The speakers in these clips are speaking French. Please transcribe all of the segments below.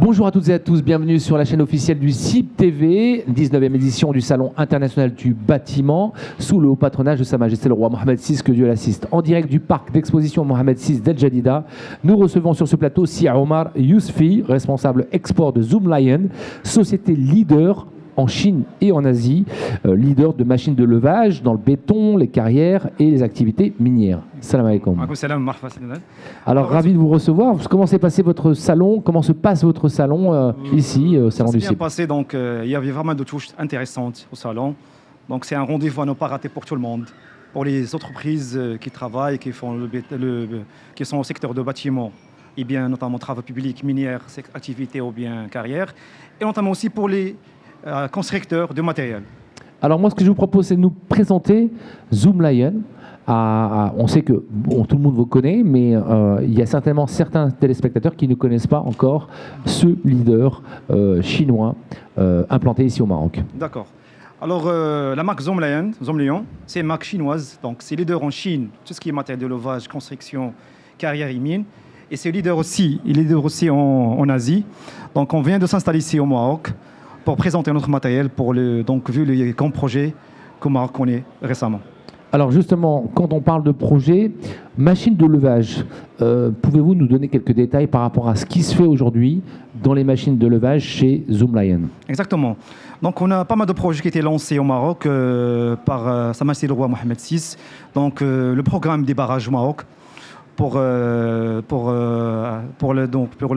Bonjour à toutes et à tous, bienvenue sur la chaîne officielle du CIB TV, 19e édition du Salon international du bâtiment, sous le haut patronage de Sa Majesté le roi Mohamed VI, que Dieu l'assiste. En direct du parc d'exposition Mohamed VI d'El Jadida, nous recevons sur ce plateau Sia Omar Yousfi, responsable export de Zoomlion, société leader en Chine et en Asie, leader de machines de levage dans le béton, les carrières et les activités minières. Salam alaikum. Alors, ravi de vous recevoir. Comment s'est passé votre salon? Comment se passe votre salon ici, au Salon du CIB? Ça s'est bien passé, donc il y avait vraiment de touches intéressantes au salon. Donc c'est un rendez-vous à ne pas rater pour tout le monde. Pour les entreprises qui travaillent, qui sont au secteur de bâtiment, et bien notamment travaux publics, minières, activités ou bien carrières, et notamment aussi pour les constructeurs de matériel. Alors moi, ce que je vous propose, c'est de nous présenter Zoomlion. On sait que tout le monde vous connaît, mais il y a certainement certains téléspectateurs qui ne connaissent pas encore ce leader chinois implanté ici au Maroc. D'accord. Alors la marque Zoomlion, c'est une marque chinoise, donc c'est leader en Chine, tout ce qui est matériel de levage, construction, carrière et mine. Et c'est leader aussi en Asie. Donc on vient de s'installer ici au Maroc pour présenter notre matériel, vu les grands projets qu'au Maroc connaît récemment. Alors justement, quand on parle de projet, machine de levage, pouvez-vous nous donner quelques détails par rapport à ce qui se fait aujourd'hui dans les machines de levage chez Zoomlion? Exactement. Donc on a pas mal de projets qui ont été lancés au Maroc par Sa Majesté le roi Mohamed VI. Donc le programme des barrages au Maroc pour la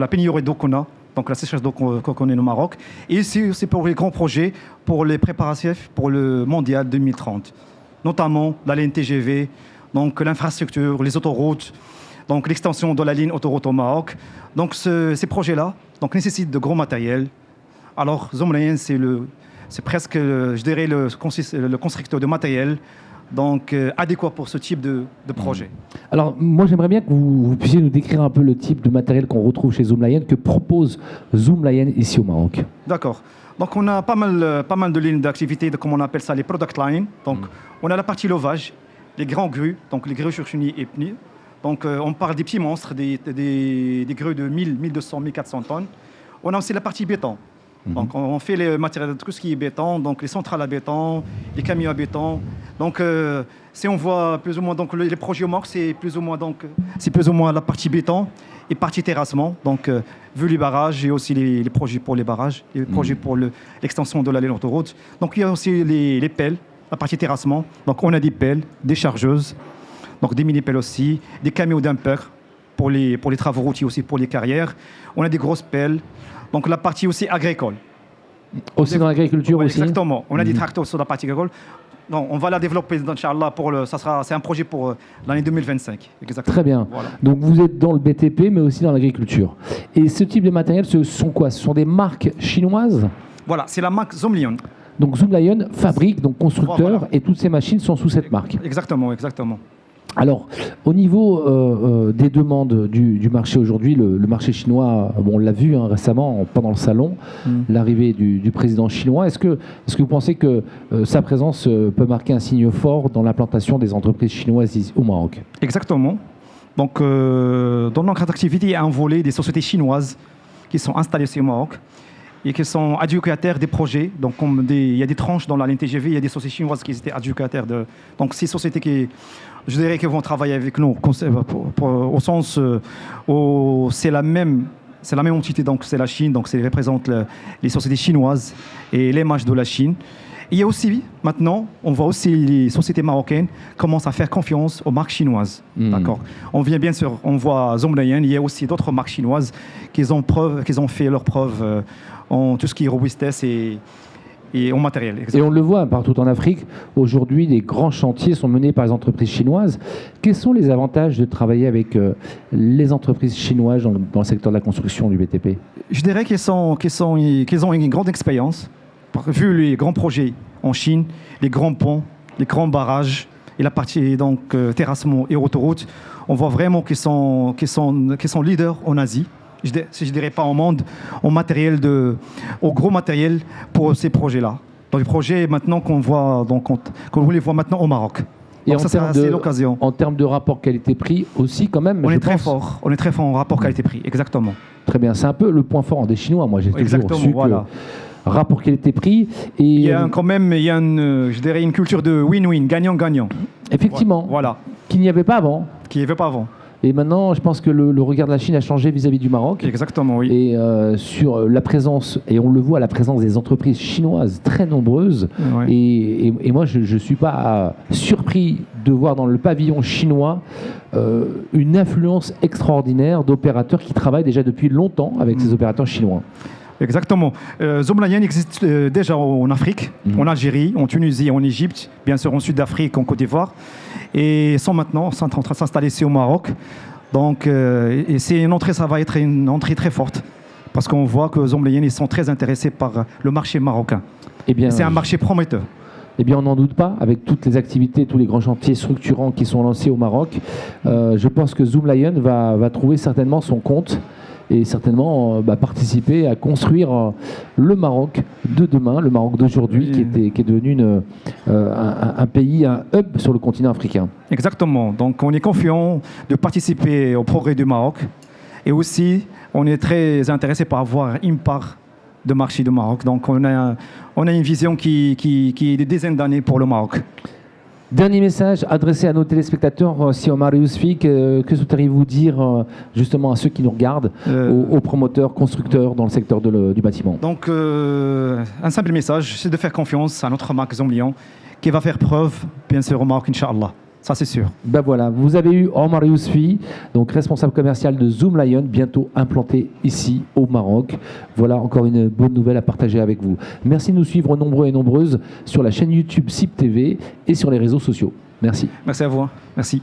pénurie d'eau qu'on a. Donc la sécheresse d'eau qu'on connaît au Maroc. Et ici, c'est pour les grands projets, pour les préparatifs pour le mondial 2030. Notamment la ligne TGV, donc l'infrastructure, les autoroutes, donc l'extension de la ligne autoroute au Maroc. Donc ces projets-là nécessitent de gros matériel. Alors Zoomlion, c'est presque, je dirais, le constructeur de matériel adéquat pour ce type de projet. Alors moi j'aimerais bien que vous puissiez nous décrire un peu le type de matériel qu'on retrouve chez Zoomlion, que propose Zoomlion ici au Maroc. D'accord. Donc on a pas mal de lignes d'activité, comme on appelle ça les product lines. Donc on a la partie levage, les grands grues, donc les grues sur chenilles et pneus. Donc on parle des petits monstres, des grues de 1000, 1200, 1400 tonnes. On a aussi la partie béton. Donc on fait les matériels de tout ce qui est béton, donc les centrales à béton, les camions à béton. Donc si on voit plus ou moins les projets au Maroc, c'est plus ou moins la partie béton et partie terrassement. Donc vu les barrages et aussi les projets pour les barrages, les projets pour l'extension de la ligne autoroute. Donc il y a aussi les pelles, la partie terrassement. Donc on a des pelles, des chargeuses, donc des mini-pelles aussi, des camions dumpers pour les travaux routiers aussi, pour les carrières. On a des grosses pelles. Donc la partie aussi agricole. Aussi dans l'agriculture aussi. Exactement. On a des tracteurs sur la partie agricole. Donc on va la développer, Inch'Allah, c'est un projet pour l'année 2025. Exactement. Très bien. Voilà. Donc vous êtes dans le BTP, mais aussi dans l'agriculture. Et ce type de matériel, ce sont quoi? Ce sont des marques chinoises? Voilà, c'est la marque Zoomlion. Donc Zoomlion fabrique, donc constructeur, voilà. Et toutes ces machines sont sous cette marque. Exactement. Alors, au niveau des demandes du marché aujourd'hui, le marché chinois, on l'a vu récemment pendant le salon, l'arrivée du président chinois. Est-ce que vous pensez que sa présence peut marquer un signe fort dans l'implantation des entreprises chinoises ici, au Maroc? Exactement. Donc, dans notre activité, il y a un volet des sociétés chinoises qui sont installées ici au Maroc et qui sont adjudicataires des projets. Donc, il y a des tranches dans la ligne TGV, il y a des sociétés chinoises qui étaient adjudicataires de... Donc, ces sociétés qui vont travailler avec nous, au sens où c'est la même entité, donc c'est la Chine, donc ça représente les sociétés chinoises et l'image de la Chine. Et il y a aussi, maintenant, on voit aussi les sociétés marocaines commencent à faire confiance aux marques chinoises. D'accord. On voit Zoomlion, il y a aussi d'autres marques chinoises qui ont fait leurs preuves en tout ce qui est robustesse et en matériel. Exactement. Et on le voit partout en Afrique. Aujourd'hui, les grands chantiers sont menés par les entreprises chinoises. Quels sont les avantages de travailler avec les entreprises chinoises dans le secteur de la construction du BTP? Je dirais qu'ils ont une grande expérience. Vu les grands projets en Chine, les grands ponts, les grands barrages et la partie terrassement et autoroute, on voit vraiment qu'ils sont leaders en Asie. Je dirais pas au monde, au gros matériel pour ces projets-là. Dans les projets maintenant qu'on les voit maintenant au Maroc. Et Donc c'est l'occasion. En termes de rapport qualité-prix aussi, quand même. On est très fort en rapport qualité-prix, exactement. Très bien, c'est un peu le point fort des Chinois. Moi, j'ai toujours su voilà. que rapport qualité-prix. Et il y a quand même, je dirais, une culture de win-win, gagnant-gagnant. Effectivement. Voilà. Qu'il n'y avait pas avant. Qu'il n'y avait pas avant. Et maintenant, je pense que le regard de la Chine a changé vis-à-vis du Maroc. Exactement, oui. Et sur la présence, et on le voit, la présence des entreprises chinoises très nombreuses. Ouais. Et moi, je ne suis pas surpris de voir dans le pavillon chinois une influence extraordinaire d'opérateurs qui travaillent déjà depuis longtemps avec ces opérateurs chinois. Exactement. Zoomlion existe déjà en Afrique, en Algérie, en Tunisie, en Égypte, bien sûr en Sud-Afrique, en Côte d'Ivoire. Et sont maintenant en train de s'installer ici au Maroc. Donc, et ça va être une entrée très forte. Parce qu'on voit que Zoomlion, ils sont très intéressés par le marché marocain. Eh bien, c'est un marché prometteur. Eh bien, on n'en doute pas, avec toutes les activités, tous les grands chantiers structurants qui sont lancés au Maroc. Je pense que Zoomlion va trouver certainement son compte et certainement participer à construire le Maroc de demain, le Maroc d'aujourd'hui, qui est devenu un pays, un hub sur le continent africain. Exactement. Donc, on est confiant de participer au progrès du Maroc. Et aussi, on est très intéressé par avoir une part de marché du Maroc. Donc, on a une vision qui est des dizaines d'années pour le Maroc. Dernier message adressé à nos téléspectateurs, si Omar Yousfi, que souhaiteriez-vous dire justement à ceux qui nous regardent, aux promoteurs, constructeurs dans le secteur du bâtiment? Donc, un simple message, c'est de faire confiance à notre marque Zoomlion, qui va faire preuve, bien sûr, au Maroc, Inch'Allah. Ça, c'est sûr. Ben voilà, vous avez eu Omar Yousfi, donc responsable commercial de Zoomlion, bientôt implanté ici au Maroc. Voilà encore une bonne nouvelle à partager avec vous. Merci de nous suivre nombreux et nombreuses sur la chaîne YouTube SIP TV et sur les réseaux sociaux. Merci. Merci à vous. Merci.